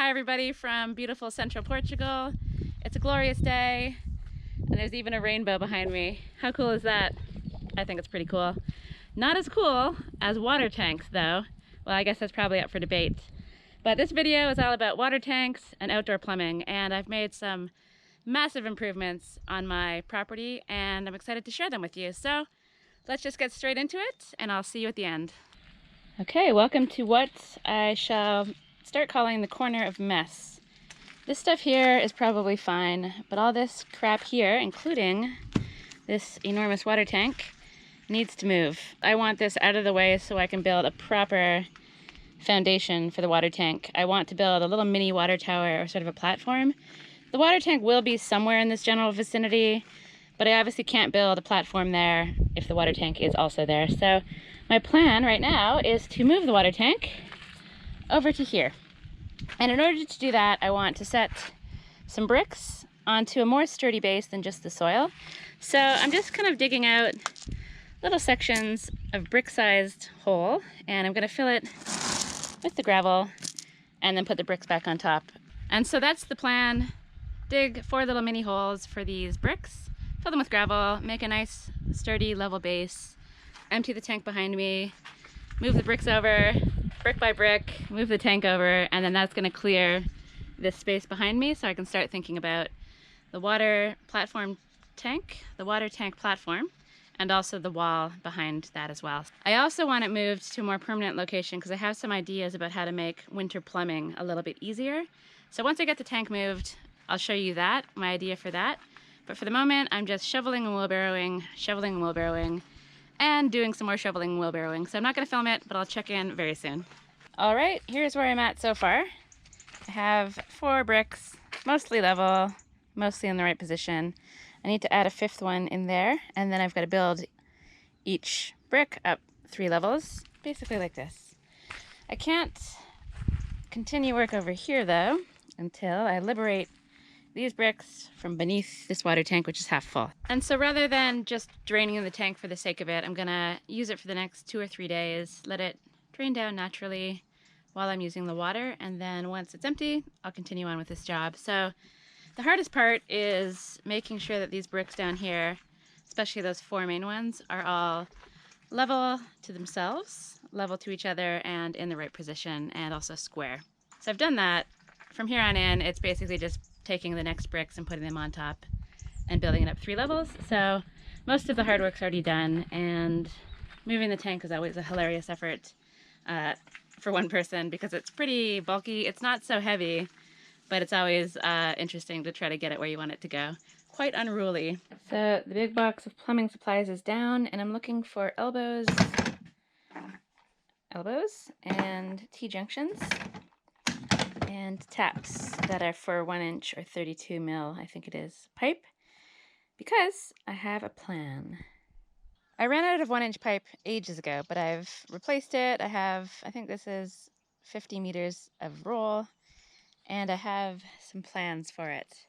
Hi everybody from beautiful Central Portugal. It's a glorious day and there's even a rainbow behind me. How cool is that? I think it's pretty cool. Not as cool as water tanks though. Well, I guess that's probably up for debate. But this video is all about water tanks and outdoor plumbing, and I've made some massive improvements on my property and I'm excited to share them with you. So let's just get straight into it and I'll see you at the end. Okay, welcome to what I shall start calling the corner of mess. This stuff here is probably fine, but all this crap here, including this enormous water tank, needs to move. I want this out of the way so I can build a proper foundation for the water tank. I want to build a little mini water tower or sort of a platform. The water tank will be somewhere in this general vicinity, but I obviously can't build a platform there if the water tank is also there. So my plan right now is to move the water tank over to here. And in order to do that, I want to set some bricks onto a more sturdy base than just the soil. So I'm just kind of digging out little sections of brick-sized hole, and I'm going to fill it with the gravel and then put the bricks back on top. And so that's the plan. Dig 4 little mini holes for these bricks, fill them with gravel, make a nice sturdy level base, empty the tank behind me, move the bricks over, brick by brick, move the tank over, and then that's going to clear this space behind me so I can start thinking about the water tank platform, and also the wall behind that as well. I also want it moved to a more permanent location because I have some ideas about how to make winter plumbing a little bit easier. So once I get the tank moved, I'll show you that, my idea for that. But for the moment, I'm just shoveling and wheelbarrowing, and doing some more shoveling and wheelbarrowing. So I'm not going to film it, but I'll check in very soon. All right, here's where I'm at so far. I have 4 bricks, mostly level, mostly in the right position. I need to add a 5th one in there, and then I've got to build each brick up 3 levels, basically like this. I can't continue work over here though until I liberate these bricks from beneath this water tank, which is half full. And so rather than just draining the tank for the sake of it, I'm gonna use it for the next 2 or 3 days, let it drain down naturally while I'm using the water, and then once it's empty, I'll continue on with this job. So the hardest part is making sure that these bricks down here, especially those 4 main ones, are all level to themselves, level to each other, and in the right position, and also square. So I've done that. From here on in, it's basically just taking the next bricks and putting them on top and building it up 3 levels. So most of the hard work's already done, and moving the tank is always a hilarious effort for one person because it's pretty bulky. It's not so heavy, but it's always interesting to try to get it where you want it to go. Quite unruly. So the big box of plumbing supplies is down, and I'm looking for elbows and T-junctions, and taps that are for 1 inch or 32 mil, I think it is, pipe, because I have a plan. I ran out of 1 inch pipe ages ago, but I've replaced it. I think this is 50 meters of roll, and I have some plans for it.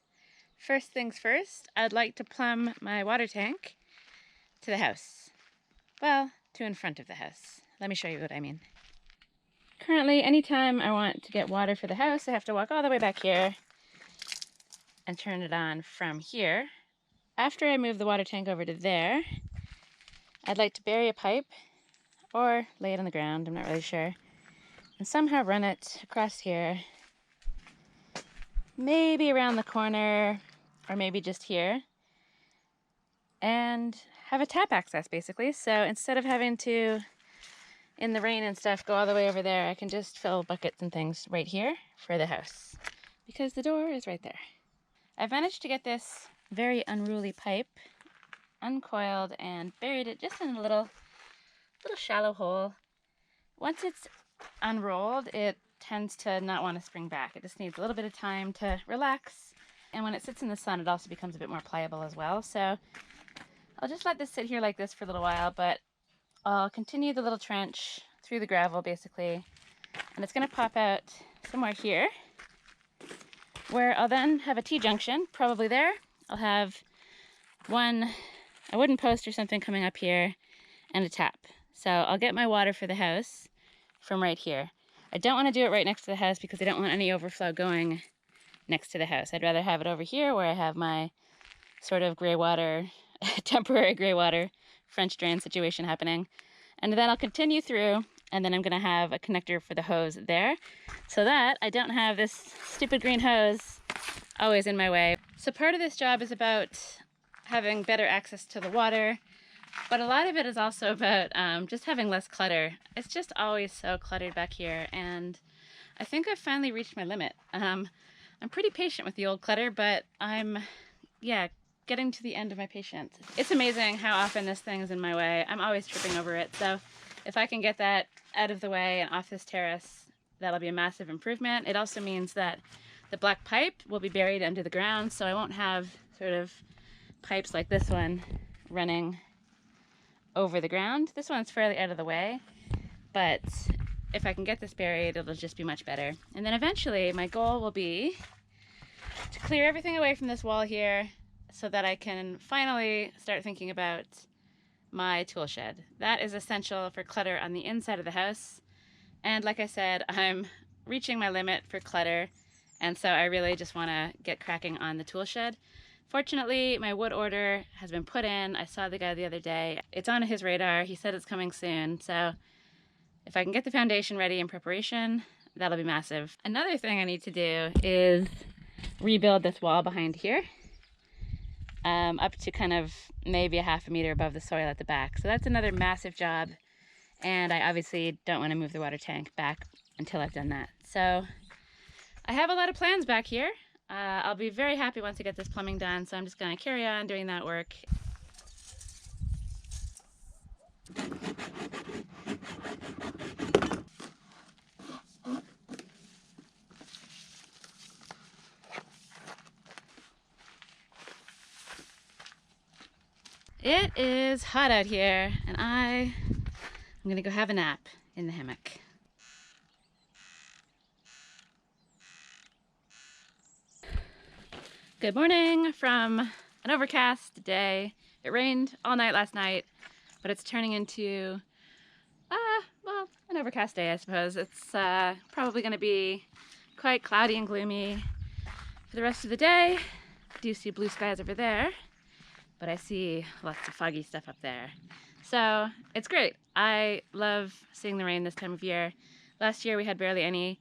First things first, I'd like to plumb my water tank to the house. Well, to in front of the house. Let me show you what I mean. Currently, anytime I want to get water for the house, I have to walk all the way back here and turn it on from here. After I move the water tank over to there, I'd like to bury a pipe or lay it on the ground, I'm not really sure, and somehow run it across here, maybe around the corner, or maybe just here, and have a tap access basically. So instead of having to, in the rain and stuff, go all the way over there, I can just fill buckets and things right here for the house because the door is right there. I've managed to get this very unruly pipe uncoiled and buried it just in a little shallow hole. Once it's unrolled, it tends to not want to spring back. It just needs a little bit of time to relax, and when it sits in the sun, it also becomes a bit more pliable as well. So I'll just let this sit here like this for a little while, but I'll continue the little trench through the gravel basically, and it's going to pop out somewhere here where I'll then have a T-junction, probably there. I'll have a wooden post or something coming up here and a tap. So I'll get my water for the house from right here. I don't want to do it right next to the house because I don't want any overflow going next to the house. I'd rather have it over here where I have my sort of gray water, temporary gray water French drain situation happening. And then I'll continue through, and then I'm going to have a connector for the hose there so that I don't have this stupid green hose always in my way. So part of this job is about having better access to the water, but a lot of it is also about just having less clutter. It's just always so cluttered back here, and I think I've finally reached my limit. I'm pretty patient with the old clutter, but I'm, getting to the end of my patience. It's amazing how often this thing is in my way. I'm always tripping over it, so if I can get that out of the way and off this terrace, that'll be a massive improvement. It also means that the black pipe will be buried under the ground, so I won't have sort of pipes like this one running over the ground. This one's fairly out of the way, but if I can get this buried, it'll just be much better. And then eventually my goal will be to clear everything away from this wall here so that I can finally start thinking about my tool shed. That is essential for clutter on the inside of the house. And like I said, I'm reaching my limit for clutter, and so I really just want to get cracking on the tool shed. Fortunately, my wood order has been put in. I saw the guy the other day. It's on his radar. He said it's coming soon. So if I can get the foundation ready in preparation, that'll be massive. Another thing I need to do is rebuild this wall behind here, up to kind of maybe a half a meter above the soil at the back. So that's another massive job. And I obviously don't want to move the water tank back until I've done that. So I have a lot of plans back here. I'll be very happy once I get this plumbing done, so I'm just going to carry on doing that work. It is hot out here, and I'm going to go have a nap in the hammock. Good morning from an overcast day. It rained all night last night, but it's turning into, well, an overcast day, I suppose. It's probably going to be quite cloudy and gloomy for the rest of the day. I do see blue skies over there, but I see lots of foggy stuff up there. So it's great. I love seeing the rain this time of year. Last year we had barely any,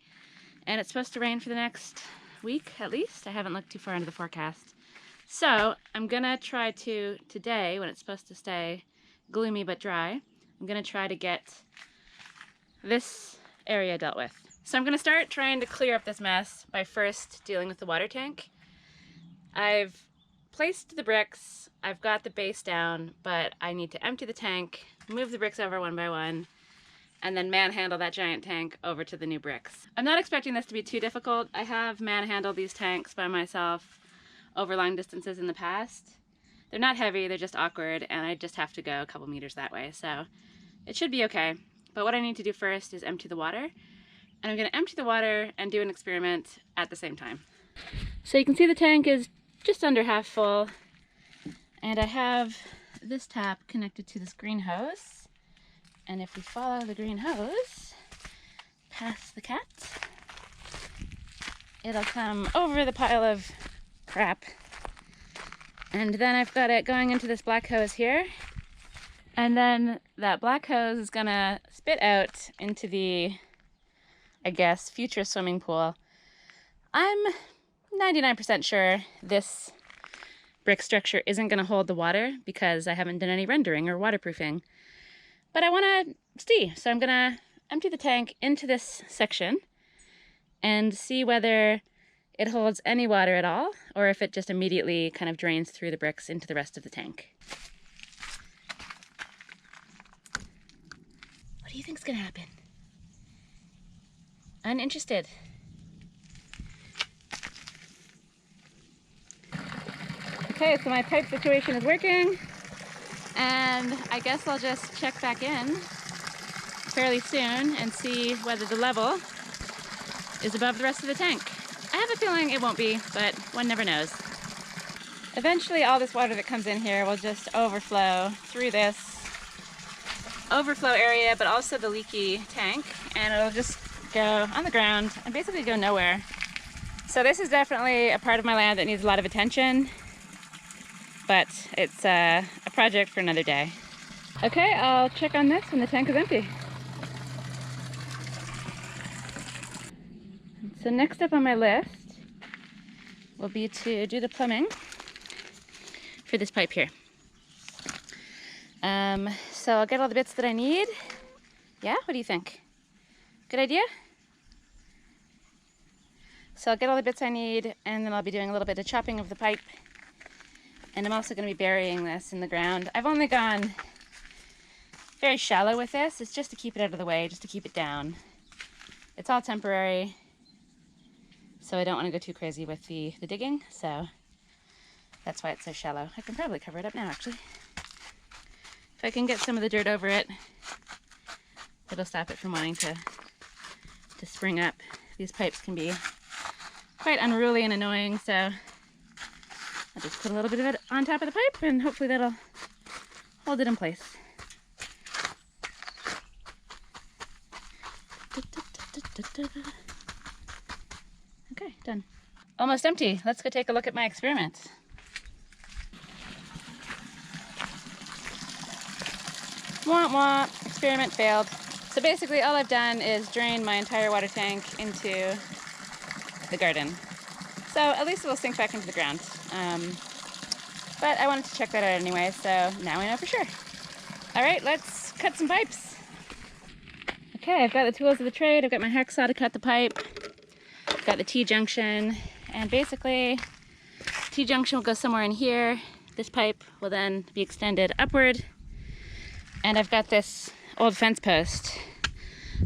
and it's supposed to rain for the next week at least. I haven't looked too far into the forecast. So I'm gonna try to, today when it's supposed to stay gloomy but dry, I'm gonna try to get this area dealt with. So I'm gonna start trying to clear up this mess by first dealing with the water tank. I've placed the bricks, I've got the base down, but I need to empty the tank, move the bricks over one by one, and then manhandle that giant tank over to the new bricks. I'm not expecting this to be too difficult. I have manhandled these tanks by myself over long distances in the past. They're not heavy, they're just awkward, and I just have to go a couple meters that way, so it should be okay. But what I need to do first is empty the water, and I'm gonna empty the water and do an experiment at the same time. So you can see the tank is just under half full, and I have this tap connected to this green hose. And if we follow the green hose past the cat, it'll come over the pile of crap. And then I've got it going into this black hose here. And then that black hose is gonna spit out into the, I guess, future swimming pool. I'm 99% sure this brick structure isn't gonna hold the water because I haven't done any rendering or waterproofing. But I want to see, so I'm going to empty the tank into this section and see whether it holds any water at all, or if it just immediately kind of drains through the bricks into the rest of the tank. What do you think's going to happen? Uninterested. Okay, so my pipe situation is working. And I guess I'll just check back in fairly soon and see whether the level is above the rest of the tank. I have a feeling it won't be, but one never knows. Eventually all this water that comes in here will just overflow through this overflow area, but also the leaky tank, and it'll just go on the ground and basically go nowhere. So this is definitely a part of my land that needs a lot of attention, but it's a project for another day. Okay, I'll check on this when the tank is empty. So next up on my list will be to do the plumbing for this pipe here. So I'll get all the bits that I need. Yeah, what do you think? Good idea? So I'll get all the bits I need, and then I'll be doing a little bit of chopping of the pipe. And I'm also going to be burying this in the ground. I've only gone very shallow with this. It's just to keep it out of the way, just to keep it down. It's all temporary, so I don't want to go too crazy with the digging, so that's why it's so shallow. I can probably cover it up now, actually. If I can get some of the dirt over it, it'll stop it from wanting to spring up. These pipes can be quite unruly and annoying, so I'll just put a little bit of it on top of the pipe and hopefully that'll hold it in place. Okay, done. Almost empty. Let's go take a look at my experiment. Womp womp, experiment failed. So basically all I've done is drain my entire water tank into the garden. So at least it'll sink back into the ground. But I wanted to check that out anyway, so now I know for sure. All right, let's cut some pipes. Okay, I've got the tools of the trade. I've got my hacksaw to cut the pipe. I've got the T-junction, and basically T-junction will go somewhere in here. This pipe will then be extended upward. And I've got this old fence post.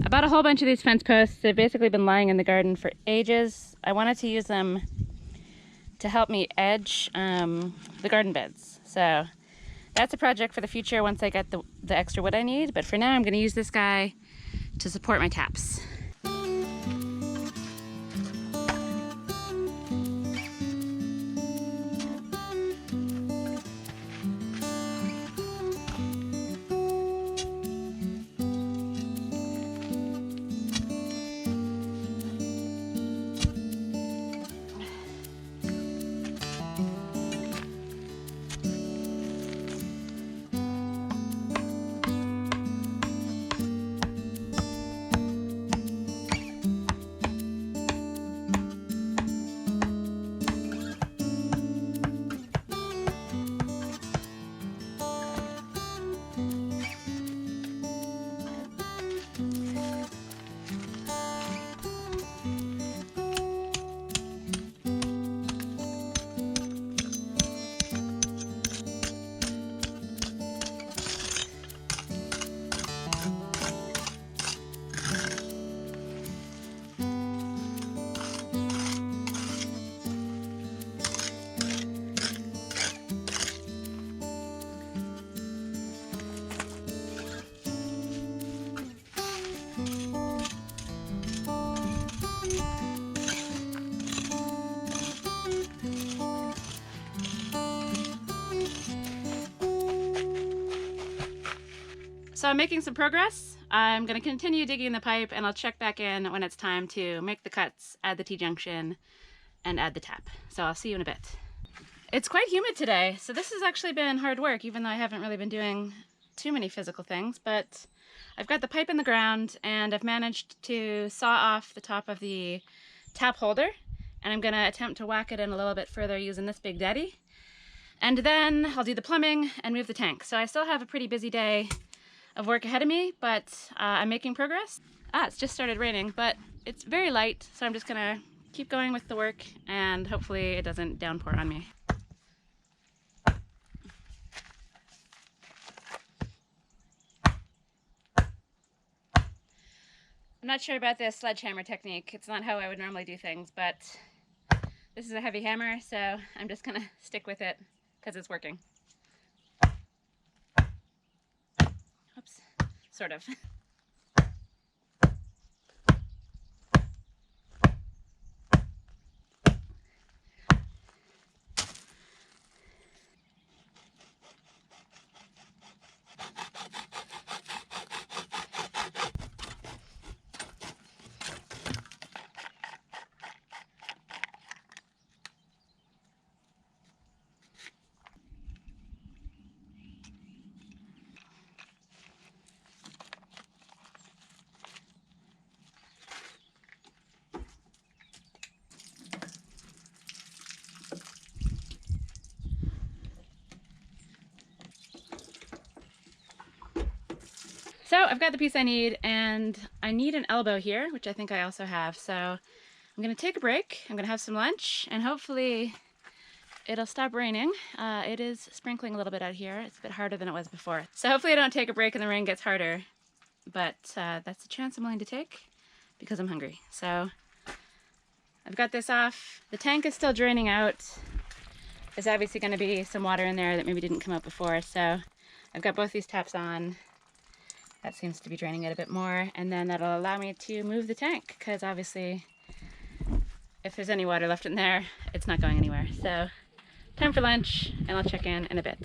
I bought a whole bunch of these fence posts. They've basically been lying in the garden for ages. I wanted to use them to help me edge the garden beds. So that's a project for the future once I get the extra wood I need. But for now, I'm going to use this guy to support my taps. So I'm making some progress. I'm going to continue digging the pipe and I'll check back in when it's time to make the cuts, add the T-junction, and add the tap. So I'll see you in a bit. It's quite humid today, so this has actually been hard work, even though I haven't really been doing too many physical things, but I've got the pipe in the ground and I've managed to saw off the top of the tap holder, and I'm going to attempt to whack it in a little bit further using this big daddy. And then I'll do the plumbing and move the tank. So I still have a pretty busy day of work ahead of me, but I'm making progress. It's just started raining, but it's very light, so I'm just gonna keep going with the work and hopefully it doesn't downpour on me. I'm not sure about this sledgehammer technique. It's not how I would normally do things, but this is a heavy hammer, so I'm just gonna stick with it because it's working. Oops, sort of. So I've got the piece I need, and I need an elbow here, which I think I also have. So I'm gonna take a break, I'm gonna have some lunch, and hopefully it'll stop raining. It is sprinkling a little bit out here. It's a bit harder than it was before. So hopefully I don't take a break and the rain gets harder, but that's a chance I'm willing to take because I'm hungry. So I've got this off. The tank is still draining out. There's obviously gonna be some water in there that maybe didn't come out before, so I've got both these taps on. That seems to be draining it a bit more, and then that'll allow me to move the tank, because obviously if there's any water left in there, it's not going anywhere. So time for lunch, and I'll check in a bit.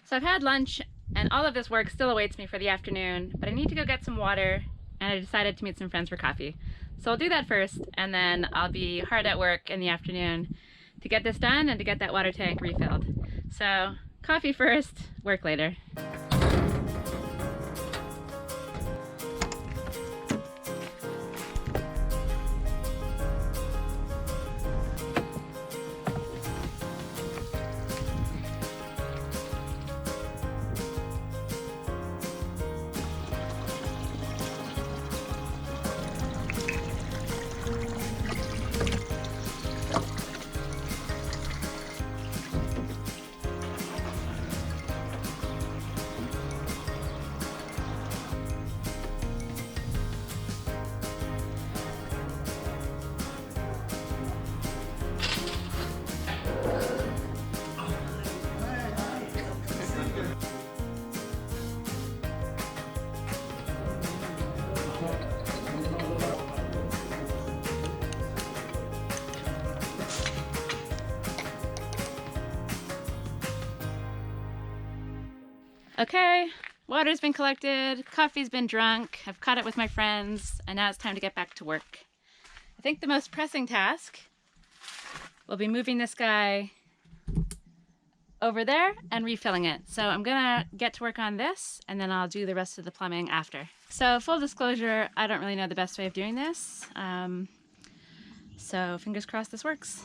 So I've had lunch, and all of this work still awaits me for the afternoon, but I need to go get some water, and I decided to meet some friends for coffee. So I'll do that first, and then I'll be hard at work in the afternoon to get this done and to get that water tank refilled. So coffee first, work later. Okay, water's been collected, coffee's been drunk, I've caught up with my friends, and now it's time to get back to work. I think the most pressing task will be moving this guy over there and refilling it. So I'm gonna get to work on this, and then I'll do the rest of the plumbing after. So full disclosure, I don't really know the best way of doing this, so fingers crossed this works.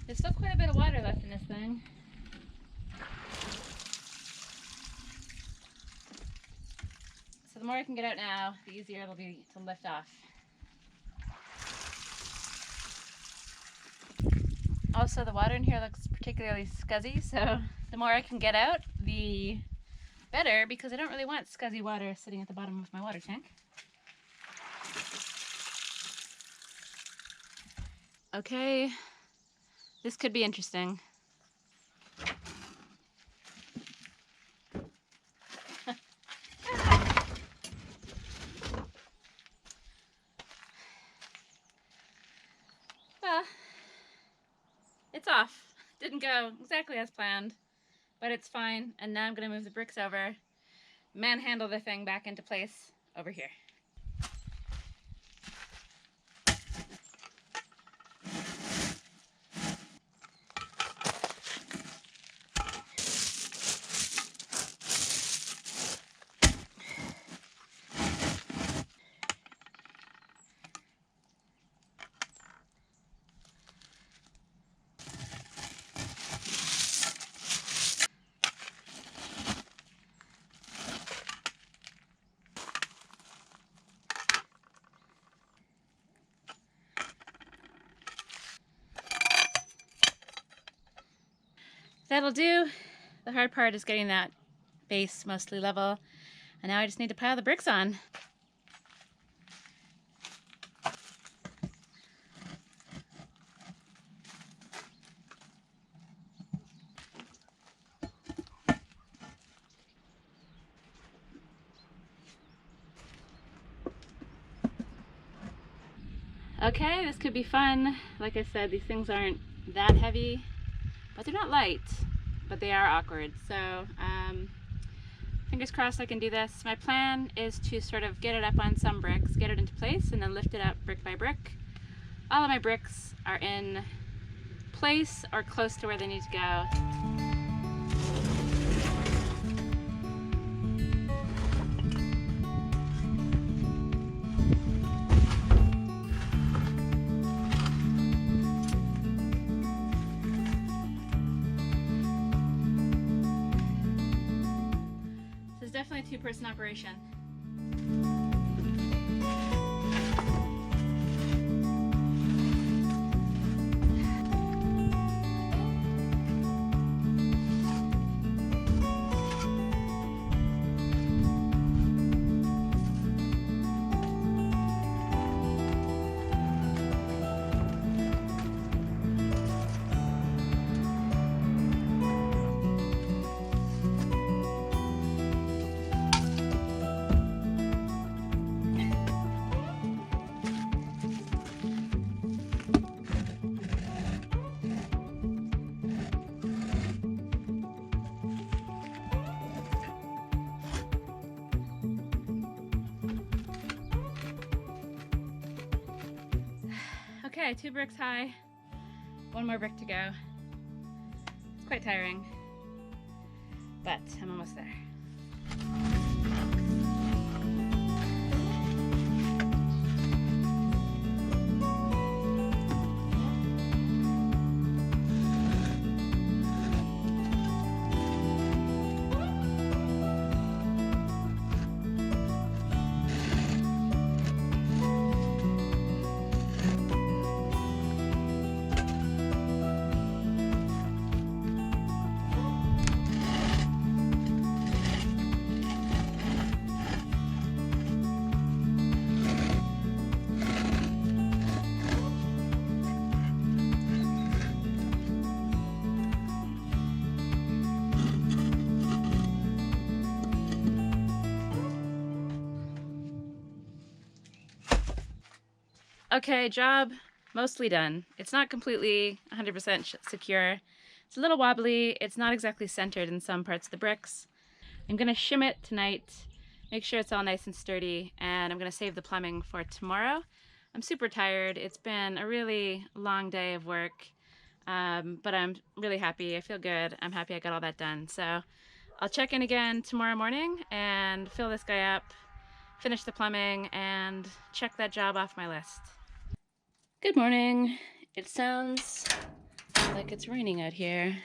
There's still quite a bit of water left in this thing. So the more I can get out now, the easier it'll be to lift off. Also, the water in here looks particularly scuzzy, so the more I can get out, the better, because I don't really want scuzzy water sitting at the bottom of my water tank. Okay. This could be interesting. Well, it's off. Didn't go exactly as planned, but it's fine. And now I'm gonna move the bricks over, manhandle the thing back into place over here. That'll do. The hard part is getting that base mostly level, and now I just need to pile the bricks on. Okay, this could be fun. Like I said, these things aren't that heavy, but they're not light, but they are awkward. So fingers crossed I can do this. My plan is to sort of get it up on some bricks, get it into place, and then lift it up brick by brick. All of my bricks are in place or close to where they need to go. This is definitely a two-person operation. Okay, 2 bricks high, 1 more brick to go. It's quite tiring, but I'm almost there. Okay, job mostly done. It's not completely 100% secure. It's a little wobbly. It's not exactly centered in some parts of the bricks. I'm gonna shim it tonight, make sure it's all nice and sturdy, and I'm gonna save the plumbing for tomorrow. I'm super tired. It's been a really long day of work, but I'm really happy. I feel good. I'm happy I got all that done. So I'll check in again tomorrow morning and fill this guy up, finish the plumbing, and check that job off my list. Good morning. It sounds like it's raining out here.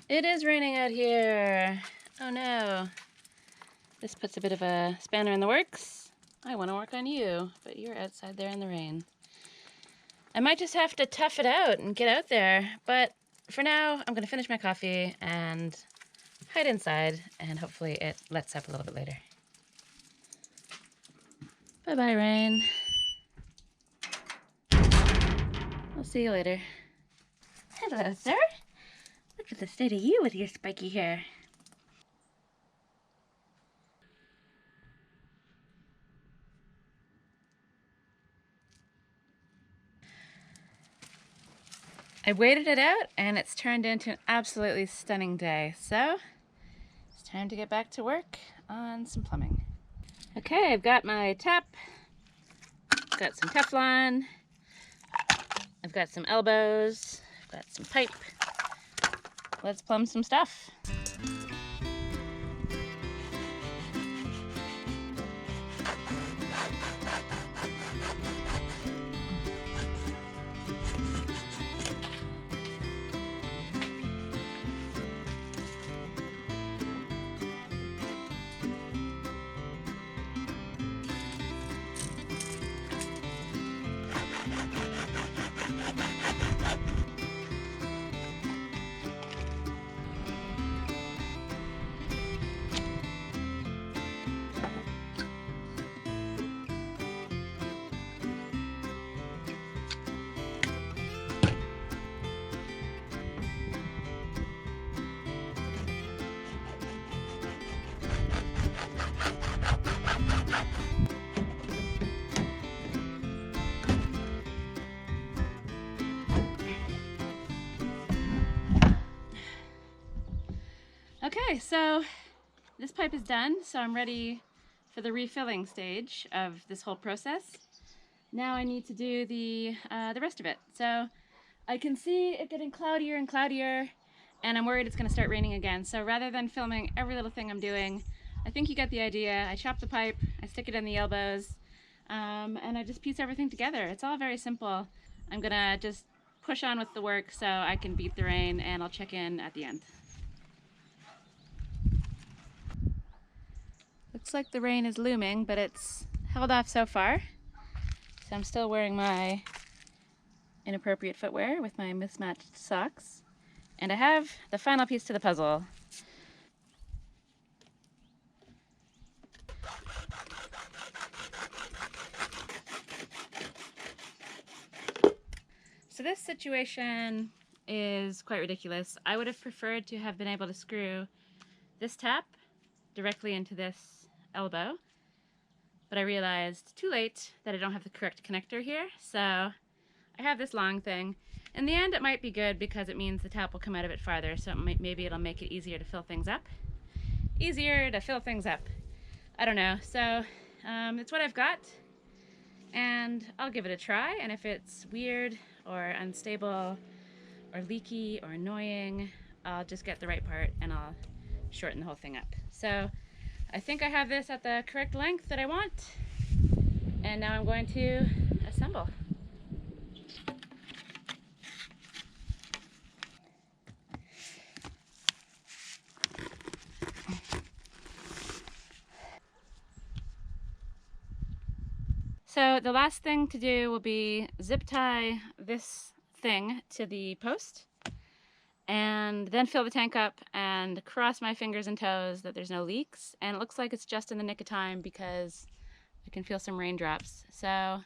It is raining out here. Oh no. This puts a bit of a spanner in the works. I want to work on you, but you're outside there in the rain. I might just have to tough it out and get out there, but for now, I'm going to finish my coffee and hide inside, and hopefully it lets up a little bit later. Bye-bye, rain. I'll see you later. Hello, sir. Look at the state of you with your spiky hair. I waited it out, and it's turned into an absolutely stunning day. So, it's time to get back to work on some plumbing. Okay, I've got my tap, got some Teflon, I've got some elbows, I've got some pipe. Let's plumb some stuff. Okay, so this pipe is done, so I'm ready for the refilling stage of this whole process. Now I need to do the rest of it. So I can see it getting cloudier and cloudier, and I'm worried it's going to start raining again. So rather than filming every little thing I'm doing, I think you get the idea. I chop the pipe, I stick it in the elbows, and I just piece everything together. It's all very simple. I'm going to just push on with the work so I can beat the rain, and I'll check in at the end. Looks like the rain is looming, but it's held off so far. So I'm still wearing my inappropriate footwear with my mismatched socks. And I have the final piece to the puzzle. So this situation is quite ridiculous. I would have preferred to have been able to screw this tap directly into this elbow, but I realized too late that I don't have the correct connector here, so I have this long thing. In the end, it might be good because it means the tap will come out a bit farther, so maybe it'll make it easier to fill things up. I don't know. So it's what I've got, and I'll give it a try, and if it's weird or unstable or leaky or annoying, I'll just get the right part and I'll shorten the whole thing up. So I think I have this at the correct length that I want, and now I'm going to assemble. So the last thing to do will be zip tie this thing to the post and then fill the tank up and cross my fingers and toes that there's no leaks. And it looks like it's just in the nick of time because I can feel some raindrops. So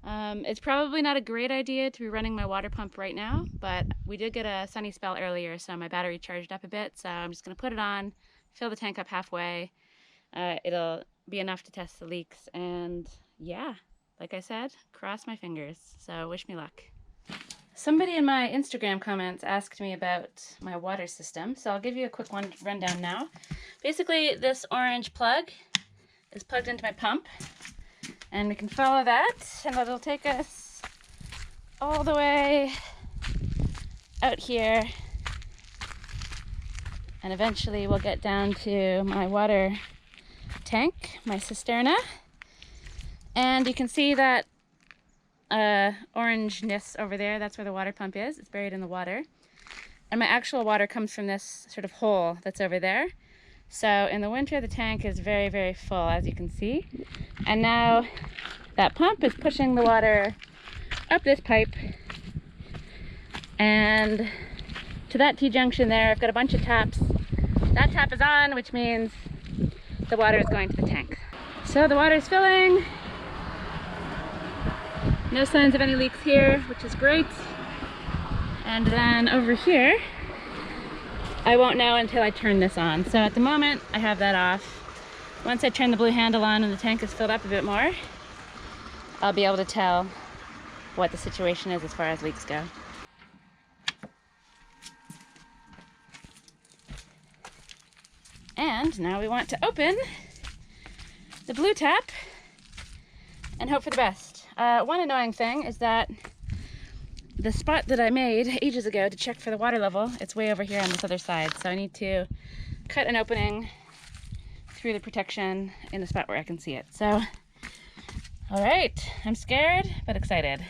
it's probably not a great idea to be running my water pump right now, but we did get a sunny spell earlier, so my battery charged up a bit. So I'm just gonna put it on, fill the tank up halfway. It'll be enough to test the leaks, and yeah, like I said, cross my fingers, so wish me luck. Somebody in my Instagram comments asked me about my water system, so I'll give you a quick rundown now. Basically, this orange plug is plugged into my pump, and we can follow that, and it'll take us all the way out here, and eventually we'll get down to my water tank, my cisterna, and you can see that orangeness over there. That's where the water pump is. It's buried in the water, and my actual water comes from this sort of hole that's over there. So in the winter the tank is very, very full, as you can see, and now that pump is pushing the water up this pipe and to that T-junction there. I've got a bunch of taps. That tap is on, which means the water is going to the tank. So the water is filling. No signs of any leaks here, which is great. And then over here, I won't know until I turn this on. So at the moment, I have that off. Once I turn the blue handle on and the tank is filled up a bit more, I'll be able to tell what the situation is as far as leaks go. And now we want to open the blue tap and hope for the best. One annoying thing is that the spot that I made ages ago to check for the water level, it's way over here on this other side. So I need to cut an opening through the protection in the spot where I can see it. So, all right, I'm scared but excited.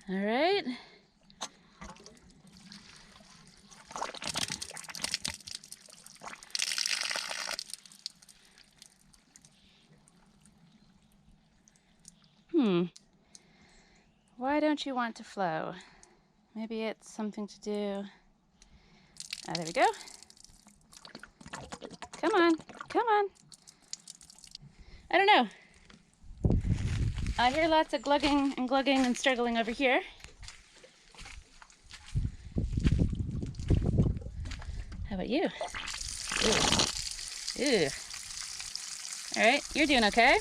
All right. Why don't you want to flow? Maybe it's something to do. Ah, there we go. Come on, come on. I don't know. I hear lots of glugging and glugging and struggling over here. How about you? Ooh. Ooh. All right, you're doing okay.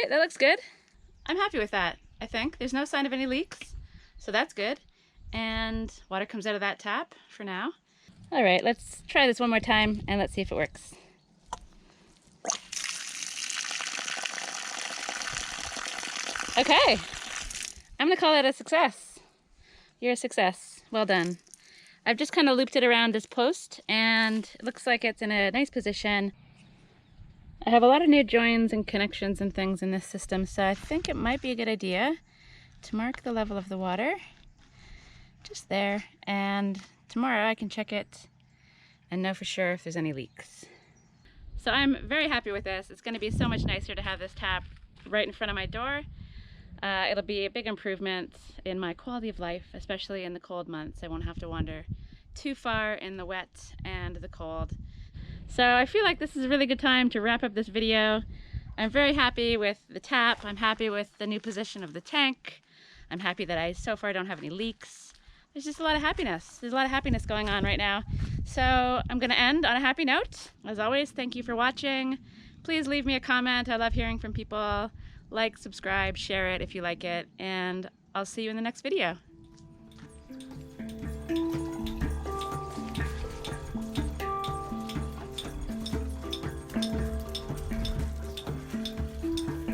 right, that looks good. I'm happy with that, I think. There's no sign of any leaks, so that's good. And water comes out of that tap for now. All right, let's try this one more time and let's see if it works. Okay, I'm gonna call it a success. You're a success, well done. I've just kind of looped it around this post and it looks like it's in a nice position. I have a lot of new joins and connections and things in this system, so I think it might be a good idea to mark the level of the water just there, and tomorrow I can check it and know for sure if there's any leaks. So I'm very happy with this. It's going to be so much nicer to have this tap right in front of my door. It'll be a big improvement in my quality of life, especially in the cold months. I won't have to wander too far in the wet and the cold. So I feel like this is a really good time to wrap up this video. I'm very happy with the tap. I'm happy with the new position of the tank. I'm happy that I so far don't have any leaks. There's just a lot of happiness. There's a lot of happiness going on right now. So I'm going to end on a happy note. As always, thank you for watching. Please leave me a comment. I love hearing from people. Like, subscribe, share it if you like it, and I'll see you in the next video.